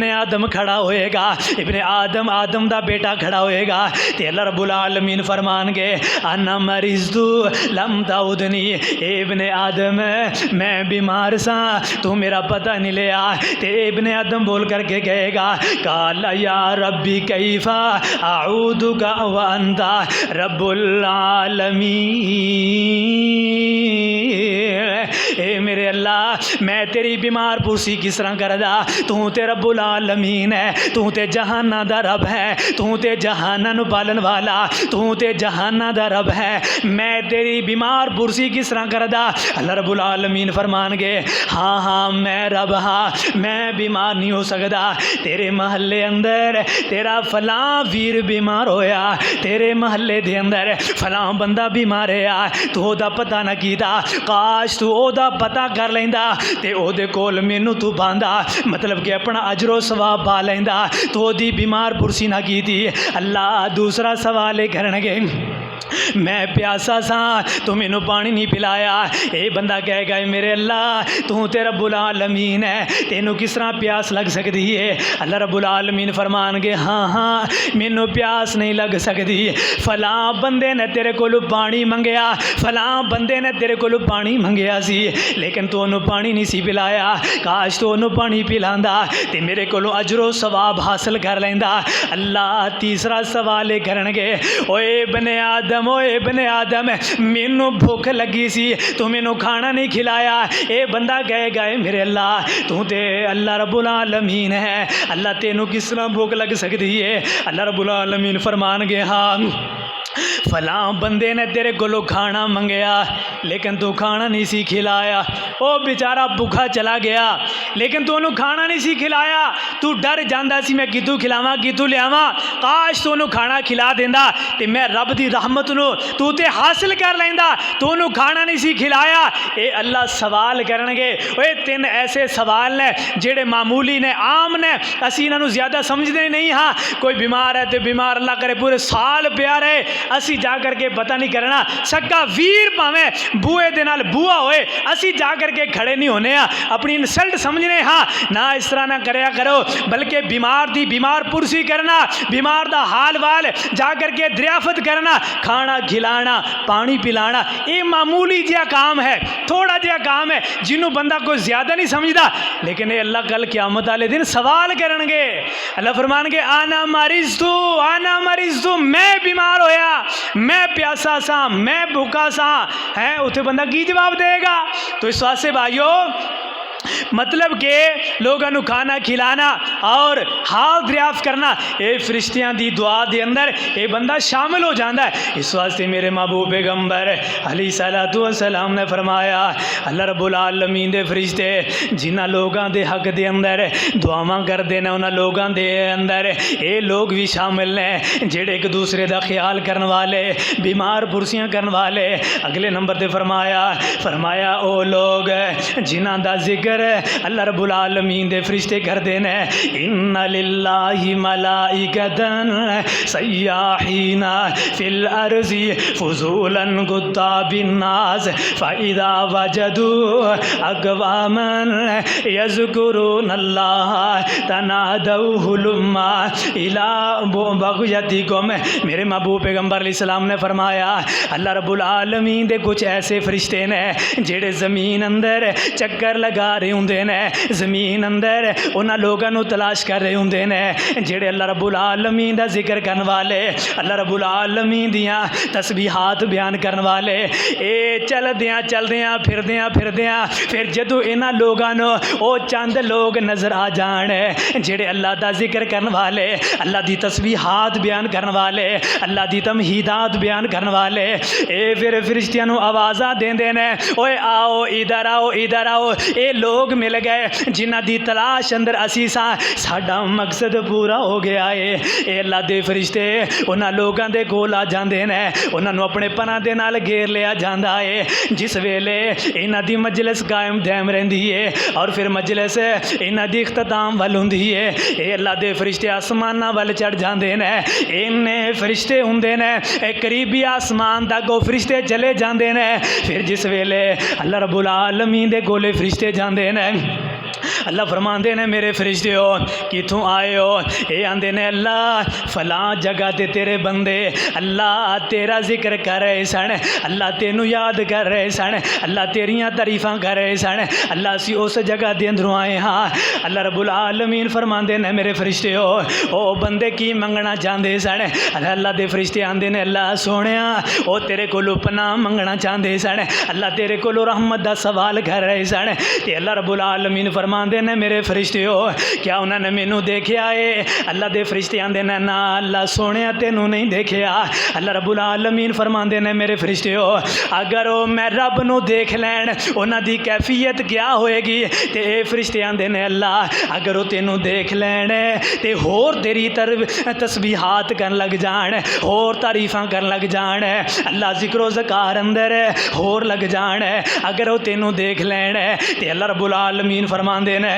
ابن آدم کھڑا ہوئے گا، ابن آدم دا بیٹا کھڑا ہوئے گا تے اللہ رب العالمین فرمان گے انا مریض لم تعودنی، اے ابن آدم میں بیمار سا تو میرا پتہ نہیں لیا، تے ابن آدم بول کر کے کہے گا قال یا ربی کیفا اعودک وانت رب العالمین، اے میرے اللہ میں تیری بیمار پرسی کس طرح کر دا، تو تے رب العالمین ہے، تو تے جہانہ دا رب ہے، تو تے جہانہ نو پالن والا، تو تے جہانہ دا رب ہے، میں تیری بیمار پرسی کس طرح کر دا۔ اللہ رب العالمین فرمان گے ہاں ہاں میں رب ہاں، میں بیمار نہیں ہو سکتا، تیرے محلے اندر تیرا فلاں ویر بیمار ہویا، تیرے محلے دے اندر فلاں بندہ بیمار ہے، تو او دا پتہ نہ کیتا، کاش تو او دا پتہ کر لیندا تے او دے کول مینوں تو باندا، مطلب کہ اپنا اجر و ثواب پا لیندا، تو او دی بیمار پرسی نہ کیتی۔ اللہ دوسرا سوال کرنگے میں پیاسا سا تو مینوں پانی نہیں پلایا، اے بندہ کہے گا میرے اللہ تو تے رب العالمین ہے، تینوں کس طرح پیاس لگ سکتی ہے؟ اللہ رب العالمین فرمان گے ہاں ہاں مینوں پیاس نہیں لگ سکتی، فلاں بندے نے تیرے کولو پانی منگیا، فلاں بندے نے تیرے کولو پانی منگیا سی لیکن تو انہوں پانی نہیں سی پلایا، کاش تو انہوں پانی پلاندا تے میرے کولو اجر و ثواب حاصل کر لیندا۔ اللہ تیسرا سوال کرنگے اوے بنے آدم، اوے ابن آدم مینوں بھوک لگی سی تو مینوں کھانا نہیں کھلایا، اے بندہ کہے گا میرے اللہ تو تے اللہ رب العالمین ہے، اللہ تینوں کس طرح بھوک لگ سکتی ہے؟ اللہ رب العالمین فرمان گے ہاں فلاں بندے نے تیرے کولو کھانا منگیا لیکن تو کھانا نہیں سی کھلایا، او بیچارہ بھوکا چلا گیا لیکن تو انہوں کھانا نہیں سی کھلایا، تو ڈر جاندا سی میں کتوں کھلاواں کتوں لیاواں، کاش تو انہوں کھانا کھلا دیندا تے میں رب دی رحمت نو تو تے حاصل کر لیندا، تو انہوں کھانا نہیں سی کھلایا۔ اے اللہ سوال کرنگے، اے تین ایسے سوال نے جڑے معمولی نے عام نے، اسی انہوں زیادہ سمجھدے نہیں، ہاں کوئی بیمار ہے تے بیمار اللہ کرے پورے سال پیا رہے، اسی جا کر کے پتہ نہیں کرنا، سکا ویر پاویں بوئے دے نال بوا ہوئے اسی جا کر کے کھڑے نہیں ہونے ہاں، اپنی انسلٹ سمجھنے ہاں، نہ اس طرح نہ کریا کرو، بلکہ بیمار دی بیمار پرسی کرنا، بیمار دا حال وال جا کر کے دریافت کرنا، کھانا کھلانا پانی پلانا، یہ معمولی جہا کام ہے، تھوڑا جہا کام ہے جنہوں بندہ کوئی زیادہ نہیں سمجھدا، لیکن یہ اللہ کل قیامت والے دن سوال کرنگے۔ اللہ فرمان گے آنا مریض تو میں بیمار ہویا، میں پیاسا سا، میں بھوکا سا، ہے اتنے بندہ کی جواب دے گا؟ تو اس واسطے بھائیو مطلب کہ لوگوں نو کھانا کھلانا اور حال دریافت کرنا اے فرشتیاں دی دعا دے اندر اے بندہ شامل ہو جاندہ ہے۔ اس واسطے میرے محبوب پیغمبر علیہ الصلوۃ والسلام نے فرمایا اللہ رب العالمین دے فرشتے جنہ لوگاں دے حق دے اندر دعاواں کر دینا انہاں لوگاں دے اندر اے لوگ بھی شامل ہیں جڑے ایک دوسرے دا خیال کرن والے، بیمار پرسیاں کرن والے۔ اگلے نمبر تے فرمایا او لوگ جنہ دا ذکر اللہ رب العالمین دے فرشتے کر دینے ان للہ ملائکتن سیاحین فی الارض فضولا قطاب الناس فاذا وجدوا اقواما یذکرون اللہ تنادوا ہلما الی بغیتکم۔ میرے محبوب پیغمبر علیہ السلام نے فرمایا اللہ رب العالمین دے کچھ ایسے فرشتے نے جڑے زمین اندر چکر لگا رہے ہوندے نے، زمین اندر انہاں لوگاں نو تلاش کر رہے ہوندے نے جڑے اللہ رب العالمین دا ذکر کرن والے، اللہ رب العالمین دیاں تسبیحات بیان کرن والے۔ اے چلدیاں پھردیاں پھر جدو انہاں لوگاں نو او چند لوگ نظر آ جان جڑے اللہ دا ذکر کرن والے، اللہ دی تسبیحات بیان کرن والے، اللہ دی تمہیدات بیان کرن والے، اے پھر فرشتیاں نو آوازاں دیندے نے اوے آؤ ادھر آؤ، اے لوگ مل گئے جنہ دی تلاش اندر اسی ساڈا مقصد پورا ہو گیا ہے۔ اے اللہ دے فرشتے انہاں لوگاں دے کول آ جاندے نے، انہاں نو اپنے پناہ دے نال گھیر لیا جاندا ہے جس ویلے انہاں دی مجلس قائم دائم رہندی ہے اور پھر مجلس انہاں دی اختتام ول ہوندی ہے۔ اے اللہ دے فرشتے آسماناں ول چڑھ جاندے نے، اینے فرشتے ہوندے نے قریبی آسمان تک وہ فرشتے چلے جاندے نے، پھر جس ویلے اللہ رب العالمین دے کولے فرشتے جاندے نے اللہ فرماندے نے میرے فرشتے ہو کتوں آئے ہو؟ یہ آندے نے اللہ فلاں جگہ تے تیرے بندے اللہ تیرا ذکر کر رہے سن، اللہ تینوں یاد کر رہے سن، اللہ تیریاں تعریفاں کر رہے سن، اللہ اسی اس جگہ دے اندروں آئے ہاں۔ اللہ رب العالمین فرماندے نے میرے فرشتے ہو او بندے کی منگنا چاہتے سن؟ اللہ دے فرشتے آندے نے اللہ سونیا او تیرے کولو پناہ منگنا چاہتے سن، اللہ تیرے کولو رحمت دا سوال کر رہے سن۔ تے اللہ رب العالمین فرماندے نے میرے فرشتے ہو کیا انہوں نے مینوں دیکھیا ہے؟ اللہ دے فرشتے آندے نے نا اللہ سونیا تینوں نہیں دیکھیا۔ اللہ رب العالمین فرماندے نے میرے فرشتے ہو اگر او میں رب نو دیکھ لین انہاں دی کیفیت کیا ہوئے گی؟ تے اے فرشتے آندے نے اللہ اگر او تینوں دیکھ لین تے ہور تیری تسبیحات کرن لگ جان، ہور تعریفاں کرن لگ جان، اللہ ذکر و ذکار اندر ہور لگ جان، اگر او تینوں دیکھ لین تے اللہ رب العالمین فرماندے نے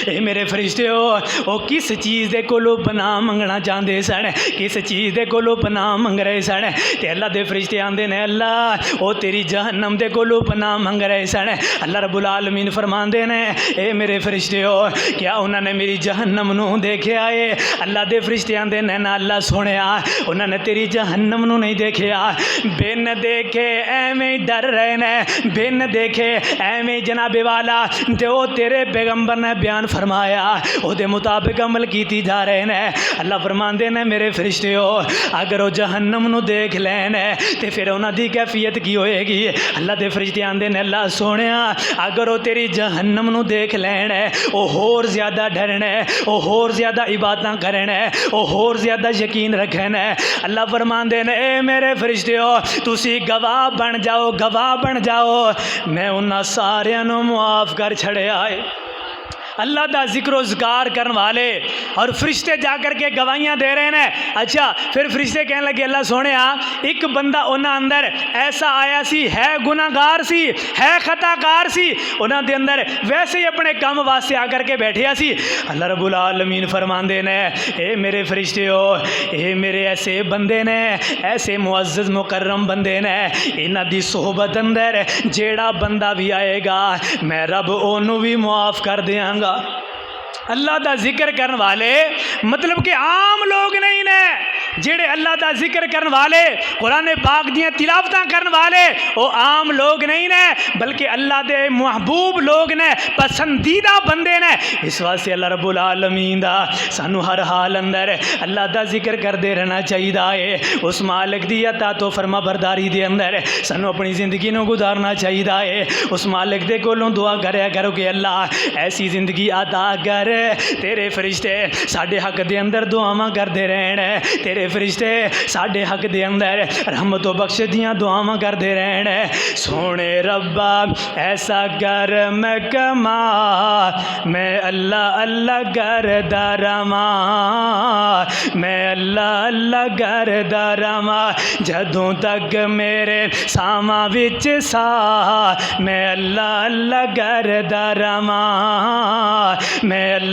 اے میرے فرشتے ہو او کس چیز دے کولو پناہ منگنا چاہتے سن، کس چیز دے کولو پناہ منگ رہے سن؟ تے اللہ دے فرشتے آندے نے اللہ او تیری جہنم دے کولو پناہ منگ رہے سن۔ اللہ رب العالمین فرماندے نے اے میرے فرشتے ہو کیا انہوں نے میری جہنم نو دیکھیا ہے؟ اللہ دے فرشتے آندے نے نا اللہ سونیا انہوں نے تیری جہنم نو نہیں دیکھیا، بن دیکھے ایویں ڈر رہے نے، بن دیکھے ایویں جناب والا جو تیرے پیغمبر نے بیان فرمایا او دے مطابق عمل کیتی جا رہے ہیں۔ اللہ فرماندے نے میرے فرشتے ہو اگر وہ جہنم نو دیکھ لین تے پھر انہاں دی کیفیت کی ہوئے گی؟ اللہ دے فرشتے آندے نے اللہ سونیا اگر وہ تیری جہنم نو دیکھ لین او ہور زیادہ ڈرنا، او ہور زیادہ عبادتاں کرنا، او ہور زیادہ یقین رکھنا۔ اللہ فرماندے نے اے میرے فرشتے ہو تسی گواہ بن جاؤ، گواہ بن جاؤ میں انہاں ساریاں نو معاف کر چھڑیا ہے۔ اللہ دا ذکر و ذکار کرن والے اور فرشتے جا کر کے گواہیاں دے رہے ہیں۔ اچھا پھر فرشتے کہنے لگے اللہ سونیا ایک بندہ انہاں اندر ایسا آیا سی ہے گناہ گار سی ہے خطا کار سی، انہاں دے اندر ویسے ہی اپنے کام واسطے آ کر کے بیٹھیا سی۔ اللہ رب العالمین فرماندے نے اے میرے فرشتے ہو اے میرے ایسے بندے نے، ایسے معزز مکرم بندے نے، انہاں دی صحبت اندر جیڑا بندہ بھی آئے گا میں رب اونوں بھی معاف کر دیاں گا۔ اللہ دا ذکر کرن والے مطلب کہ عام لوگ نہیں نے، جڑے اللہ دا ذکر کرن والے قرآن پاک دیاں تلاوتاں کرن والے وہ عام لوگ نہیں نے بلکہ اللہ دے محبوب لوگ نے، پسندیدہ بندے نے۔ اس واسطے اللہ رب العالمین دا سانو ہر حال اندر اللہ دا ذکر کردے رہنا چاہیے، اس مالک دی اطاعت و فرما برداری دے اندر سانو اپنی زندگی نو گزارنا چاہیے، اس مالک دے کولوں دعا کریا کرو کہ اللہ ایسی زندگی عطا کر، تیرے فرشتے ساڈے حق دے اندر دعاواں کردے رہن، تیرے فرشتے ساڈے حق دے اندر رحمت و بخش دیاں دعاواں کردے رہن۔ سونے ربا ایسا کر میں کما میں اللہ اللہ کردا رہواں، میں اللہ اللہ کردا رہواں جدوں تک میرے ساواں وچ سا، میں اللہ اللہ کردا رہواں، میں اللہ